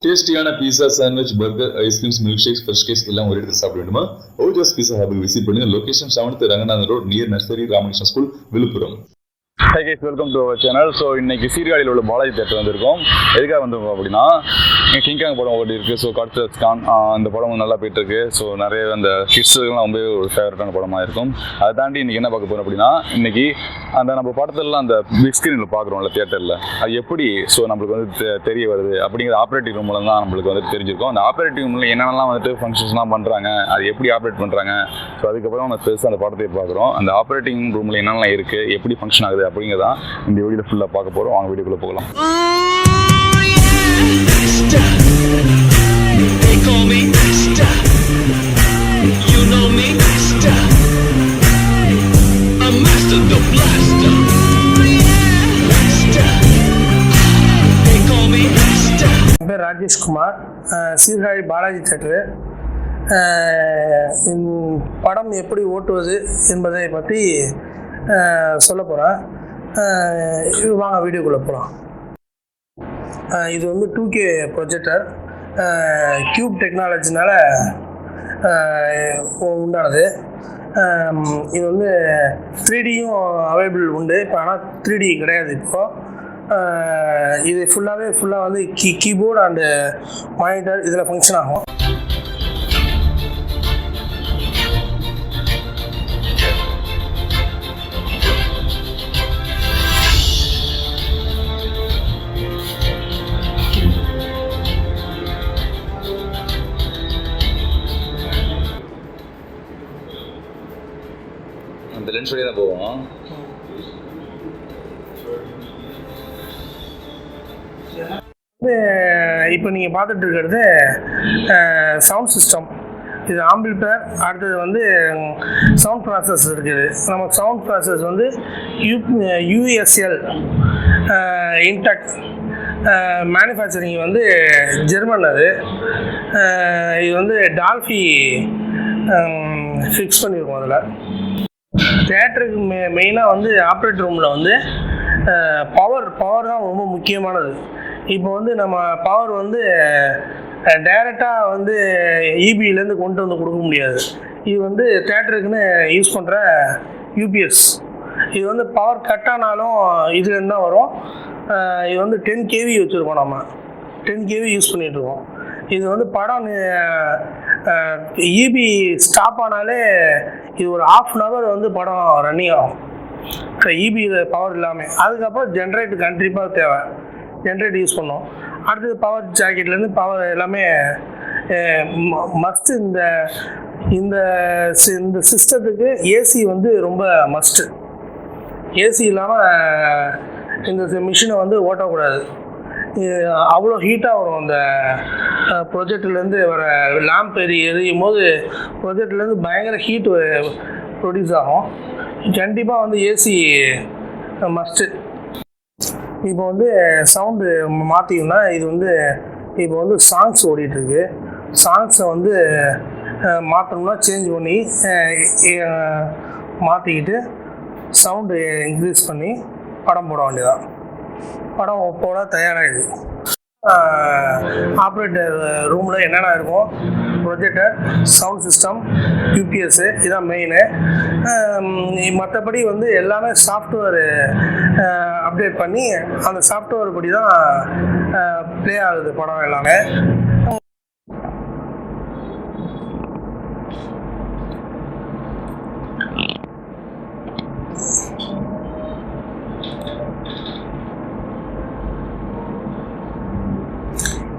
டேஸ்டியான pizza, sandwich, burger, ice creams, milk shakes, fresh cakes எல்லாம் ஒரு இடத்துல சாப்பிட வேண்டுமா? ஓஜாஸ் பீஸா ஹபுக்கு விசிட் பண்ணுங்க. Location 7th Ranganathan road near nursery Ramakrishnan school, Villupuram. Hi guys, welcome to our channel. So இன்றைக்கி சீர்காழியில் உள்ள பாலாஜி தேட்டர் வந்திருக்கோம். எதுக்காக வந்திருக்கோம் அப்படின்னா, கிங்காங் படம் ஓடி இருக்குது. ஸோ காட்ஸ் கான் அந்த படம் நல்லா போயிட்டுருக்கு. ஸோ நிறைய அந்த கிட்ஸுக்கெல்லாம் ரொம்ப ஒரு ஃபேவரட்டான படமாக இருக்கும். அதை தாண்டி இன்றைக்கி என்ன பார்க்க போகிறோம் அப்படின்னா, இன்றைக்கி அந்த நம்ம படத்திலலாம் அந்த பிக் ஸ்க்ரீனில் பார்க்குறோம்ல தியேட்டரில், அது எப்படி ஸோ நம்மளுக்கு வந்து தெரிய வருது அப்படிங்கிற ஆப்ரேட்டிங் ரூம் மூலம் தான் நம்மளுக்கு வந்து தெரிஞ்சிருக்கும். அந்த ஆப்ரேட்டிங் ரூமில் என்னென்னலாம் வந்துட்டு ஃபங்க்ஷன்ஸ்லாம் பண்ணுறாங்க, அது எப்படி ஆப்ரேட் பண்ணுறாங்க. ஸோ அதுக்கப்புறம் நம்ம பெருசாக அந்த படத்தை பார்க்குறோம். அந்த ஆப்ரேட்டிங் ரூமில் என்னென்னலாம் இருக்குது, எப்படி ஃபங்க்ஷன் ஆகுது அப்படிங்கிறதான் இந்த வீடியோவில் ஃபுல்லாக பார்க்க போகிறோம். அவங்க வீடியோக்குள்ளே போகலாம். என் பேர் ராஜேஷ்குமார், சீர்காழி பாலாஜி தேட்டரு. படம் எப்படி ஓட்டுவது என்பதை பற்றி சொல்ல போகிறேன். வாங்க வீடியோக்குள்ளே போகலாம். இது வந்து 2K ப்ரொஜெக்டர், கியூப் டெக்னாலஜினால் உண்டானது. இது வந்து 3Dயும் அவைலபிள் உண்டு இப்போ, ஆனால் 3D கிடையாது இப்போது. இது ஃபுல்லாக வந்து கீபோர்டு அண்டு மானிட்டர் இதில் ஃபங்க்ஷன் ஆகும். அந்த லென்ஸ் வழியாக தான் போவோம். இப்போ நீங்கள் பார்த்துட்டு இருக்கிறது சவுண்ட் சிஸ்டம். இது ஆம்பிளிஃபையர். அடுத்தது வந்து சவுண்ட் ப்ராசஸ் இருக்குது. நமக்கு சவுண்ட் ப்ராசஸ் வந்து யூஎஸ்எல் இன்டெக் மேனுஃபேக்சரிங் வந்து ஜெர்மன். அது இது வந்து டால்ஃபி ஃபிக்ஸ் பண்ணியிருக்கோம். அதில் தேட்டருக்கு மெயினாக வந்து ஆப்ரேட்டர் ரூமில் வந்து பவர் தான் ரொம்ப முக்கியமானது. இப்போ வந்து நம்ம பவர் வந்து டைரெக்டாக வந்து இபியிலேருந்து கொண்டு வந்து கொடுக்க முடியாது. இது வந்து தேட்டருக்குன்னு யூஸ் பண்ணுற யூபிஎஸ். இது வந்து பவர் கட் ஆனாலும் இதுலேருந்து தான் வரும். இது வந்து 10 kV வச்சுருக்கோம். நம்ம 10 kV யூஸ் பண்ணிகிட்ருக்கோம். இது வந்து படம் இபி ஸ்டாப் ஆனாலே இது ஒரு 1/2 hour வந்து படம் ரன்னிங் ஆகும், இபி பவர் இல்லாமல். அதுக்கப்புறம் ஜென்ரேட் கண்டிப்பாக தேவை, ஜென்ரேட் யூஸ் பண்ணோம். அடுத்தது பவர் ஜாக்கெட்லேருந்து பவர் எல்லாமே மஸ்ட்டு. இந்த சிஸ்டத்துக்கு ஏசி வந்து ரொம்ப மஸ்ட்டு. ஏசி இல்லாமல் இந்த மிஷினை வந்து ஓட்டக்கூடாது. அவ்வளோ ஹீட்டாக வரும். அந்த ப்ரொஜெக்ட்லேருந்து வர லேம்ப் எரியும் போது ப்ரொஜெக்ட்லேருந்து பயங்கர ஹீட் ப்ரொடியூஸ் ஆகும். கண்டிப்பாக வந்து ஏசி மஸ்ட்டு. இப்போ வந்து சவுண்டு மாற்றிக்கணும்னா, இது வந்து இப்போ வந்து சாங்ஸ் ஓடிட்டுருக்கு. சாங்ஸை வந்து மாற்றணும்னா சேஞ்ச் பண்ணி மாற்றிக்கிட்டு சவுண்டு இன்க்ரீஸ் பண்ணி படம் போட வேண்டியதான். படம் போட தயாராகிடுது. ஆப்ரேட்டர் ரூமில் என்னென்ன இருக்கும், ப்ரொஜெக்டர், சவுண்ட் சிஸ்டம், யூபிஎஸ்ஸு, இதுதான் மெயினு. மற்றபடி வந்து எல்லாமே சாஃப்ட்வேர் அப்டேட் பண்ணி அந்த சாஃப்ட்வேர் படி தான் ப்ளே ஆகுது படம் எல்லாமே.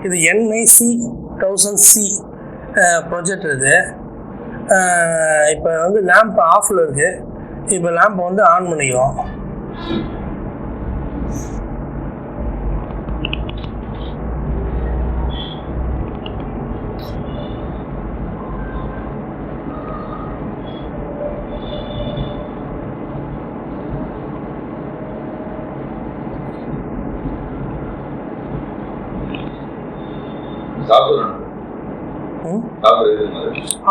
இது NIC 1000C ப்ரொஜெக்டர். இது இப்போ வந்து லேம்ப் ஆஃபில் இருக்குது. இப்போ லேம்பை வந்து ஆன் பண்ணிக்குவோம்.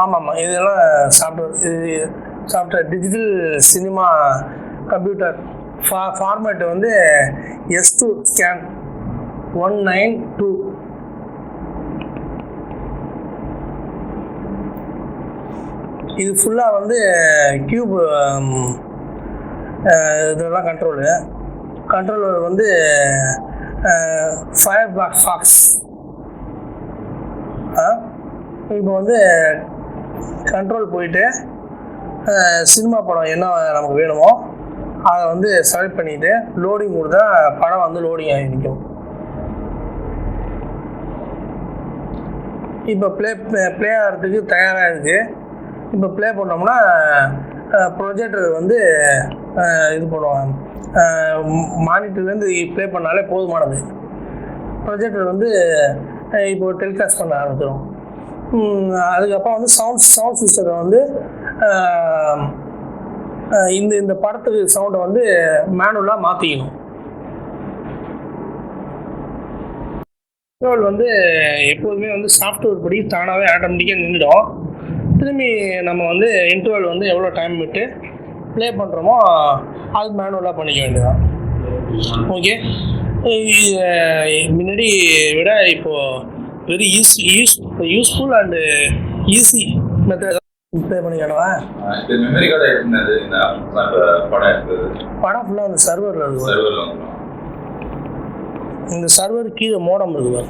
ஆமாம், இதெல்லாம் software digital cinema computer. Format வந்து S2 ஸ்கேன் 192 இது ஃபுல்லாக வந்து கியூப் இதெல்லாம் கண்ட்ரோலர் வந்து ஃபயர் பாக்ஸ். இப்போ வந்து கண்ட்ரோல் போயிட்டு சினிமா படம் என்ன நமக்கு வேணுமோ அதை வந்து செலக்ட் பண்ணிவிட்டு லோடிங் கொடுத்தா படம் வந்து லோடிங் ஆகி நிற்கும். இப்போ ப்ளே ஆகிறதுக்கு தயாராக இருக்குது. இப்போ ப்ளே பண்ணோம்னா ப்ரொஜெக்டர் வந்து இது பண்ணுவாங்க. மானிட்டர்லேருந்து ப்ளே பண்ணாலே போதுமானது. ப்ரொஜெக்டர் வந்து இப்போ டெலிகாஸ்ட் பண்ண ஆரம்பிச்சிடும். அதுக்கப்புறம் வந்து சவுண்ட் சிஸ்டத்தை வந்து இந்த படத்துக்கு சவுண்டை வந்து மேனுவலாக மாற்றிக்கணும். இன்டர்வல் வந்து எப்போதுமே வந்து சாஃப்ட்வேர் படி தானாகவே ஆட்டோமேட்டிக்காக நின்றுடும். திரும்பி நம்ம வந்து இன்டர்வல் வந்து எவ்வளோ டைம் விட்டு ப்ளே பண்ணுறோமோ அது மேனுவலாக பண்ணிக்க வேண்டியதான். ஓகே, முன்னாடி விட இப்போது very useful and easy method play பண்ணிக்கணுவா. மெமரி கார்டு என்னது? படம் ஃபுல்லாக அந்த சர்வரில் இருக்கும். இந்த சர்வர் கீழே மோடம் இருக்குது.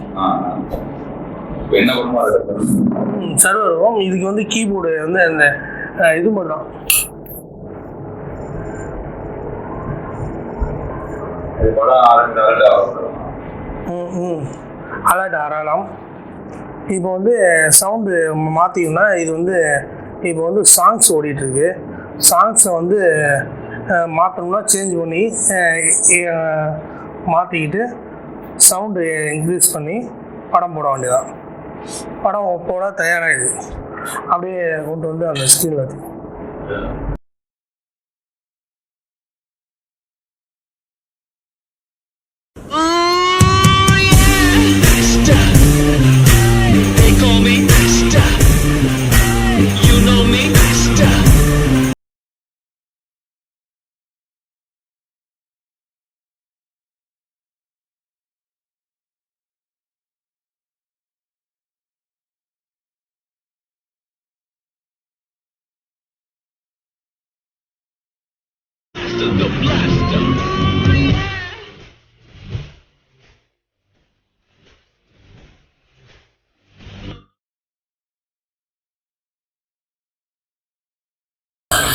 சர்வர் வரும். இதுக்கு வந்து கீபோர்டு வந்து அந்த இது பண்ணுறோம். அலர்ட் ஆகலாம். இப்போ வந்து சவுண்டு மாற்றிக்கணும்னா இது வந்து இப்போ வந்து சாங்ஸ் ஓடிட்டுருக்கு. சாங்ஸை வந்து மாற்றணும்னா சேஞ்ச் பண்ணி மாற்றிக்கிட்டு சவுண்டு இன்க்ரீஸ் பண்ணி படம் போட வேண்டியதான். படம் போட தயாராகிடுது. அப்படியே கொண்டு வந்து அந்த ஸ்க்ரீனில் வச்சு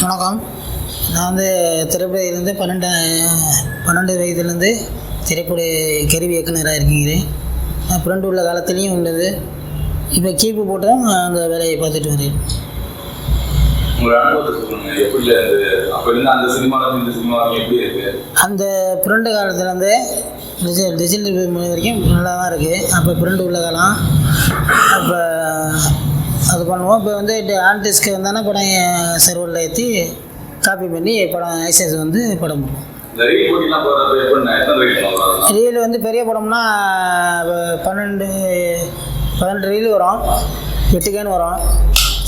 வணக்கம். நான் வந்து திரைப்படையிலேருந்து 12 வயதுலேருந்து திரைப்பட கருவி இயக்குனராக இருக்கிறேன். நான் ஃப்ரெண்டு உள்ள காலத்துலேயும் உள்ளது. இப்போ கீப்பு போட்டும் அந்த வேலையை பார்த்துட்டு வரேன். அந்த ஃப்ரெண்டு காலத்துலேருந்து டிஜிட்டல் வரைக்கும் நல்லா தான் இருக்குது. அப்போ ஃப்ரெண்டு உள்ள காலம் அப்போ அது பண்ணுவோம். இப்போ வந்து ஹார்ட் டிஸ்க்கு வந்தானா படம் சர்வரில் ஏற்றி காப்பி பண்ணி படம் ஐசஸ் வந்து படம் பண்ணுவோம். ரீல் வந்து பெரிய படம்னா 12 ரீல் வரும், 8 கேன் வரும்.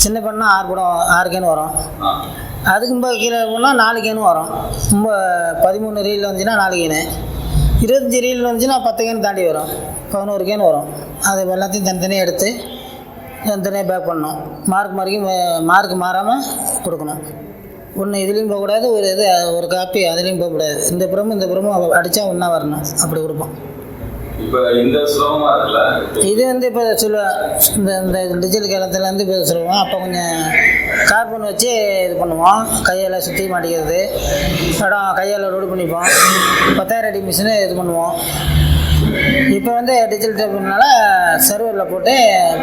சின்ன படம்னா 6 கேன் வரும். அதுக்கு ரொம்ப கீழே போனால் 4 கேனும் வரும். ரொம்ப 13 ரீல் வந்துச்சுன்னா 4 கேனு, 25 ரீல் வந்துச்சுன்னா 10 கேன் தாண்டி வரும், 11 கேன் வரும். அது எல்லாத்தையும் தனித்தனியாக எடுத்து தனித்தனியாக பேக் பண்ணணும். மார்க் மாறாமல் கொடுக்கணும். ஒன்று இதுலேயும் போகக்கூடாது, ஒரு காப்பி அதுலேயும் போகக்கூடாது. இந்த புறமும் அடித்தா ஒன்றா வரணும், அப்படி கொடுப்போம். இது வந்து இப்போ சொல்லுவேன், இந்த டிஜிட்டல் காலத்துலேருந்து இப்போ சொல்லுவோம். அப்போ கொஞ்சம் கார்பன் வச்சு இது பண்ணுவோம், கையால் சுற்றி மாட்டிக்கிறது, படம் கையால் லோடு பண்ணிப்போம். 10,000 அடி மிஷினு இது பண்ணுவோம். இப்போ வந்து டிஜிட்டல் டைப்னால சர்வரில் போட்டு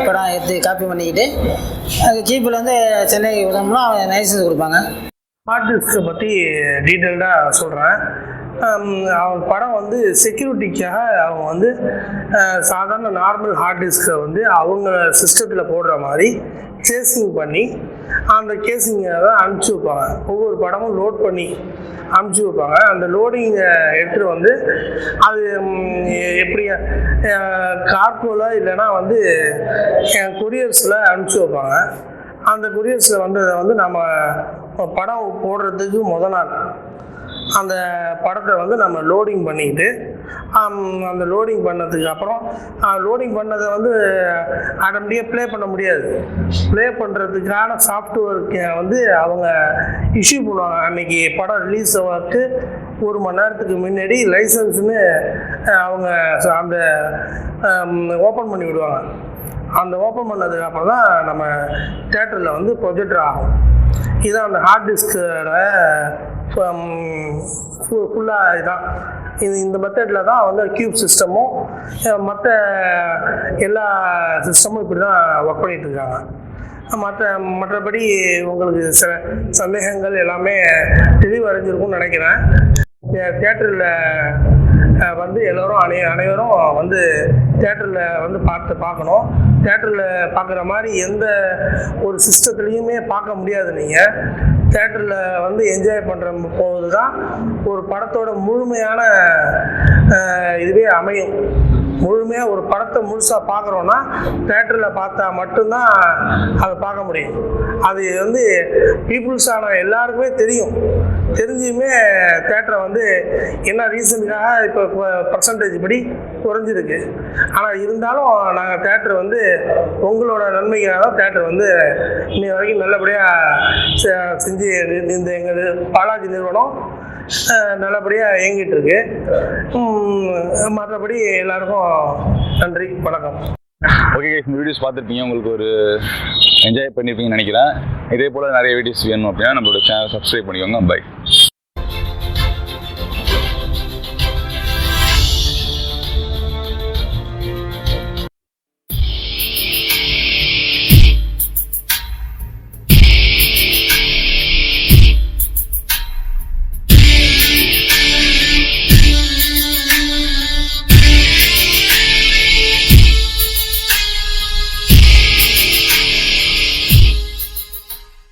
படம் எடுத்து காப்பி பண்ணிக்கிட்டு அது கீப்பில் வந்து சென்னை விதம்னா லைசன்ஸ் கொடுப்பாங்க. ஹார்ட் டிஸ்கை பற்றி டீட்டெயில்டாக சொல்கிறேன். அவங்க படம் வந்து செக்யூரிட்டிக்காக அவங்க வந்து சாதாரண நார்மல் ஹார்ட் டிஸ்கை வந்து அவங்க சிஸ்டத்தில் போடுற மாதிரி கேசிங் பண்ணி அந்த கேசிங்கை தான் அனுப்பிச்சி வைப்பாங்க. ஒவ்வொரு படமும் லோட் பண்ணி அனுப்பிச்சி வைப்பாங்க. அந்த லோடிங்கை எடுத்துகிட்டு வந்து அது எப்படி கார்கோவில் இல்லைன்னா வந்து கொரியர்ஸில் அனுப்பிச்சி வைப்பாங்க. அந்த கொரியர்ஸில் வந்ததை வந்து நம்ம படம் போடுறதுக்கு முத நாள் அந்த படத்தை வந்து நம்ம லோடிங் பண்ணிக்கிட்டு அந்த லோடிங் பண்ணதுக்கு அப்புறம் லோடிங் பண்ணதை வந்து ஆட்டோமேட்டிக்காக ப்ளே பண்ண முடியாது. ப்ளே பண்ணுறதுக்கான சாஃப்ட்வேருக்கு வந்து அவங்க இஷ்யூ பண்ணுவாங்க. அன்றைக்கி படம் ரிலீஸ் ஆகிறதுக்கு 1 மணி நேரத்துக்கு முன்னாடி லைசன்ஸ்னு அவங்க அந்த ஓப்பன் பண்ணி விடுவாங்க. அந்த ஓப்பன் பண்ணதுக்கு அப்புறம் தான் நம்ம தேட்டரில் வந்து ப்ரொஜெக்டர் ஆகும். இதுதான் அந்த ஹார்ட் டிஸ்கோட ஃபுல்லாக இதுதான். இந்த மெத்தடில் தான் வந்து க்யூப் சிஸ்டமும் மற்ற எல்லா சிஸ்டமும் இப்படி தான் ஒர்க் பண்ணிகிட்ருக்காங்க. மற்றபடி உங்களுக்கு சில சந்தேகங்கள் எல்லாமே தெளிவடைஞ்சிருக்கும்னு நினைக்கிறேன். தியேட்டரில் வந்து எல்லோரும் அனைவரும் வந்து தேட்டரில் வந்து பார்க்கணும். தேட்டரில் பார்க்குற மாதிரி எந்த ஒரு சிஸ்டத்துலேயுமே பார்க்க முடியாது. நீங்கள் தேட்டரில் வந்து என்ஜாய் பண்ணுற போது தான் ஒரு படத்தோட முழுமையான இதுவே அமையும். முழுமையாக ஒரு படத்தை முழுசாக பார்க்குறோன்னா தேட்டரில் பார்த்தா மட்டும்தான் அதை பார்க்க முடியும். அது வந்து பீப்புள்ஸான எல்லாருக்குமே தெரியும். தெரிஞ்சுமே தேட்டரை வந்து என்ன ரீசனுக்காக இப்போ பர்சன்டேஜ் படி குறைஞ்சிருக்கு. ஆனால் இருந்தாலும் நாங்கள் தேட்டர் வந்து உங்களோட நன்மைக்காக தான் தேட்டர் வந்து இன்னை வரைக்கும் நல்லபடியாக செஞ்சு இந்த எங்கள் பாலாஜி நிறுவனம் நல்லபடியாக இயங்கிட்டு இருக்கு. மற்றபடி எல்லாருக்கும் நன்றி, வணக்கம். ஓகே கைஸ், இந்த வீடியோஸ் பார்த்துருப்பீங்க, உங்களுக்கு ஒரு என்ஜாய் பண்ணியிருப்பீங்கன்னு நினைக்கிறேன். இதே போல் நிறைய வீடியோஸ் வேணும் அப்படின்னா நம்மளோட சேனல் சப்ஸ்கிரைப் பண்ணிக்கோங்க. பை.